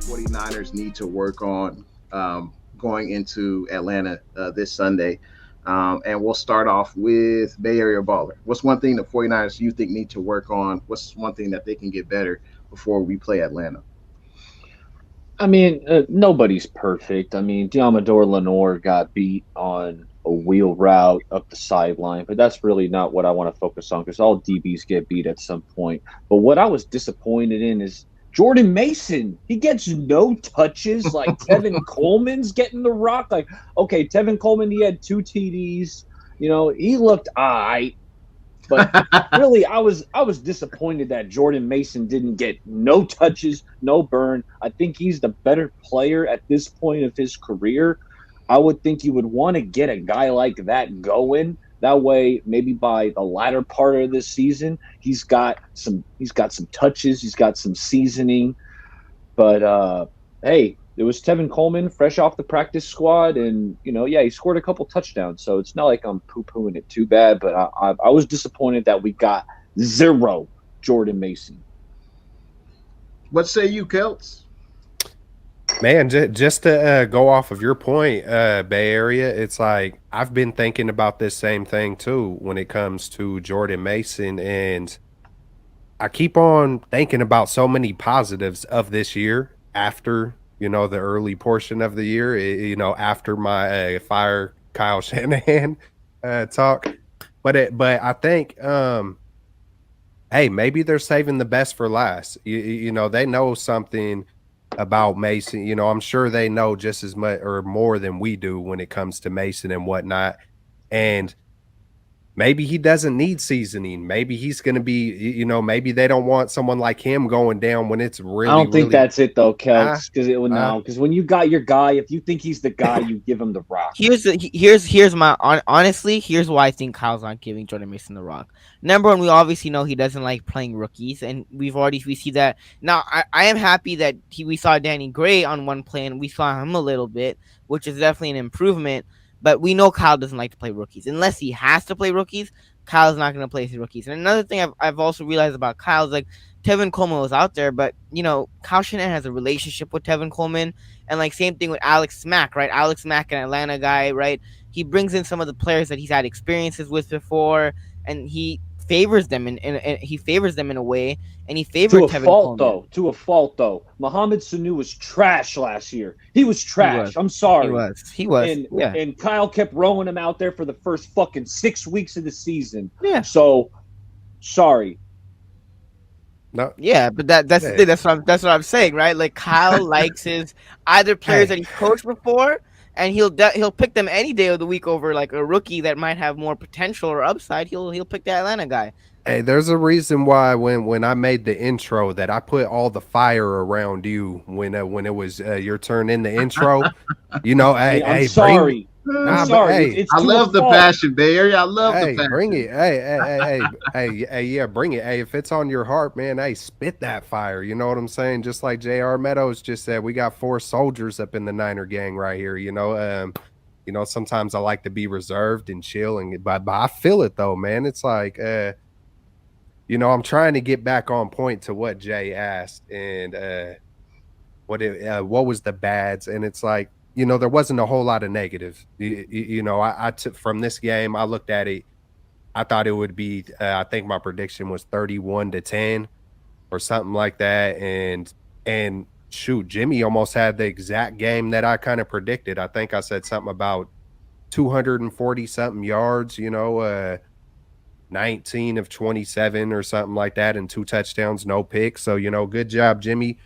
49ers need to work on going into Atlanta this Sunday. And we'll start off with Bay Area Baller. What's one thing the 49ers you think need to work on? What's one thing that they can get better before we play Atlanta? I mean, nobody's perfect. I mean, Diamador Lenore got beat on a wheel route up the sideline, but that's really not what I want to focus on because all DBs get beat at some point. But what I was disappointed in is Jordan Mason. He gets no touches like Tevin Coleman's getting the rock. Like, okay, Tevin Coleman, he had 2 TDs. He looked all right. But really, I was disappointed that Jordan Mason didn't get no touches, no burn. I think he's the better player at this point of his career. I would think you would want to get a guy like that going. That way, maybe by the latter part of this season, he's got some touches, he's got some seasoning. But hey, it was Tevin Coleman, fresh off the practice squad, and yeah, he scored a couple touchdowns. So it's not like I'm poo-pooing it too bad, but I was disappointed that we got zero Jordan Mason. What say you, Kelts? Man, just to go off of your point, Bay Area, it's like I've been thinking about this same thing too when it comes to Jordan Mason, and I keep on thinking about so many positives of this year after the early portion of the year. After my fire Kyle Shanahan talk, but I think hey, maybe they're saving the best for last. They know something about Mason. I'm sure they know just as much or more than we do when it comes to Mason and whatnot. And maybe he doesn't need seasoning. Maybe he's going to be, maybe they don't want someone like him going down when it's really, I don't think really. that's it though, Kelks. Because when you got your guy, if you think he's the guy, you give him the rock. Here's my honestly. Here's why I think Kyle's not giving Jordan Mason the rock. Number one, we obviously know he doesn't like playing rookies, and we see that now. I am happy that we saw Danny Gray on one play, and we saw him a little bit, which is definitely an improvement. But we know Kyle doesn't like to play rookies unless he has to play rookies. Kyle's not going to play his rookies. And another thing I've also realized about Kyle is like Tevin Coleman was out there, but Kyle Shanahan has a relationship with Tevin Coleman, and like same thing with Alex Mack, right? Alex Mack, an Atlanta guy, right? He brings in some of the players that he's had experiences with before, and he favors them in a way, and he favored Tevin Coleman. To a fault though. Mohamed Sanu was trash last year. He was trash. I'm sorry. He was. And Kyle kept rolling him out there for the first fucking 6 weeks of the season. Yeah. So sorry. No. Yeah, but that's the thing. That's what I'm saying, right? Like Kyle likes his either players that he's coached before, and he'll pick them any day of the week over like a rookie that might have more potential or upside. He'll pick the Atlanta guy. Hey, there's a reason why when I made the intro that I put all the fire around you when it was your turn in the intro. I'm sorry. I'm sorry. I love the passion, Bay Area. I love the passion. Bring it. Hey, yeah, bring it. Hey, if it's on your heart, man, hey, spit that fire. You know what I'm saying? Just like J.R. Meadows just said, we got 4 soldiers up in the Niner gang right here. Sometimes I like to be reserved and chill, but I feel it though, man. It's like, I'm trying to get back on point to what Jay asked and what was the bads, and it's like. There wasn't a whole lot of negatives. I took from this game, I looked at it. I thought it would be, I think my prediction was 31-10 or something like that. And shoot, Jimmy almost had the exact game that I kind of predicted. I think I said something about 240 something yards, 19 of 27 or something like that, and 2 touchdowns, no picks. So, good job, Jimmy.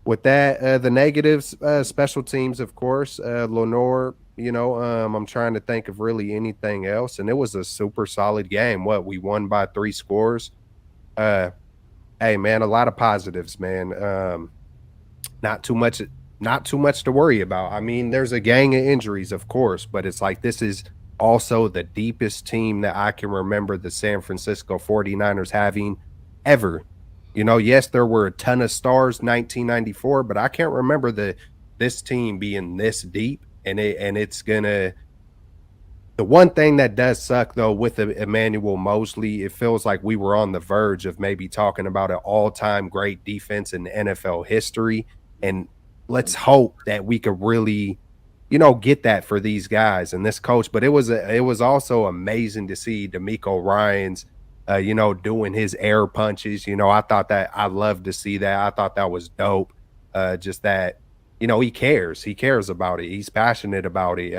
With that, the negatives, special teams, of course, Lenore, I'm trying to think of really anything else. And it was a super solid game. We won by 3 scores. Hey, man, a lot of positives, man. Not too much to worry about. I mean, there's a gang of injuries, of course, but it's like this is also the deepest team that I can remember the San Francisco 49ers having ever. Yes, there were a ton of stars 1994, but I can't remember this team being this deep, and it's gonna The one thing that does suck though with Emmanuel Mosley, it feels like we were on the verge of maybe talking about an all-time great defense in NFL history. And let's hope that we could really, get that for these guys and this coach. But it was also amazing to see D'Amico Ryans, doing his air punches. I thought that I loved to see that. I thought that was dope. Just that, he cares. He cares about it. He's passionate about it.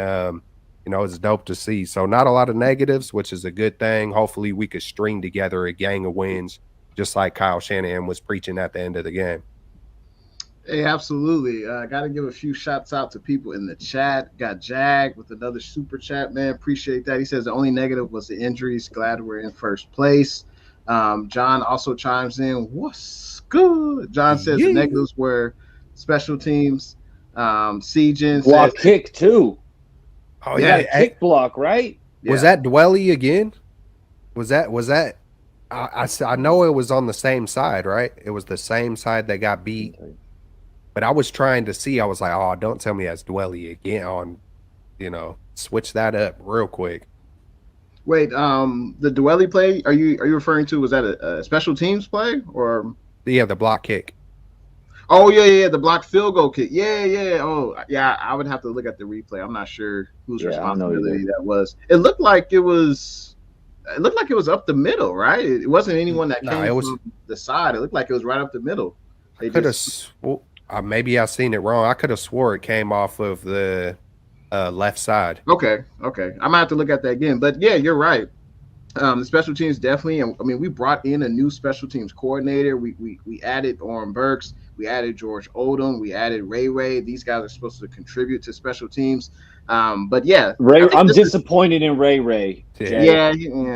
It's dope to see. So not a lot of negatives, which is a good thing. Hopefully we could string together a gang of wins, just like Kyle Shanahan was preaching at the end of the game. Hey, absolutely. Got to give a few shouts out to people in the chat. Got Jag with another super chat, man. Appreciate that. He says the only negative was the injuries. Glad we're in first place. John also chimes in. What's good? John says the negatives were special teams. Siegen block says kick too. Oh You yeah, got a kick block, right? Was that Dwelly again? Was that? I know it was on the same side, right? It was the same side that got beat. But I was trying to see. I was like, oh, don't tell me that's Dwelly again. Switch that up real quick. Wait, the Dwelly play? Are you referring to? Was that a special teams play or? Yeah, the block kick. Oh yeah, the blocked field goal kick. Yeah. Oh yeah, I would have to look at the replay. I'm not sure whose responsibility that was. It looked like it was. It looked like it was up the middle, right? It wasn't anyone that came from the side. It looked like it was right up the middle. They could have. Maybe I seen it wrong. I could have swore it came off of the left side. Okay. I might have to look at that again. But yeah, you're right. The special teams definitely. I mean, we brought in a new special teams coordinator. We added Orrin Burks. We added George Odom. We added Ray. These guys are supposed to contribute to special teams. But yeah, I'm disappointed in Ray. Yeah.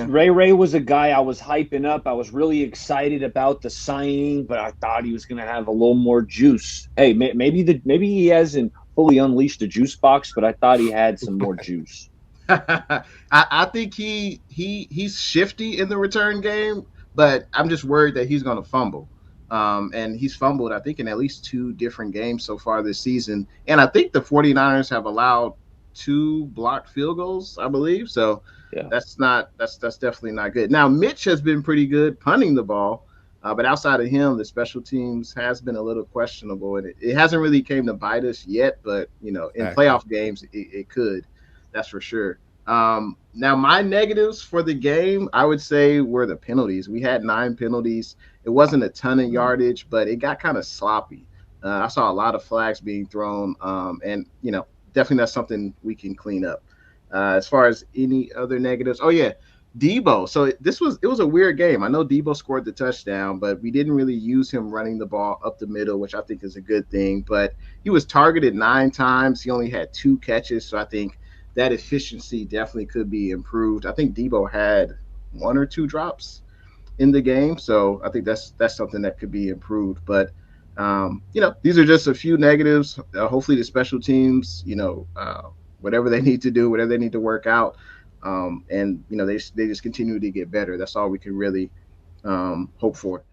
Ray was a guy I was hyping up. I was really excited about the signing, but I thought he was going to have a little more juice. Hey, maybe he hasn't fully unleashed the juice box, but I thought he had some more juice. I think he's shifty in the return game, but I'm just worried that he's going to fumble. And he's fumbled, I think, in at least 2 different games so far this season. And I think the 49ers have allowed 2 blocked field goals, I believe. So that's definitely not good. Now, Mitch has been pretty good punting the ball. But outside of him, the special teams has been a little questionable. And it hasn't really came to bite us yet. But, in playoff games, it could. That's for sure. Now, my negatives for the game, I would say, were the penalties. We had 9 penalties. It wasn't a ton of yardage, but it got kind of sloppy. I saw a lot of flags being thrown, and definitely that's something we can clean up. As far as any other negatives, oh yeah, Debo. So it was a weird game. I know Debo scored the touchdown, but we didn't really use him running the ball up the middle, which I think is a good thing. But he was targeted 9 times. He only had 2 catches, so I think that efficiency definitely could be improved. I think Debo had 1 or 2 drops in the game, so I think that's something that could be improved. But these are just a few negatives. Hopefully, the special teams, whatever they need to do, whatever they need to work out, and they just continue to get better. That's all we can really hope for.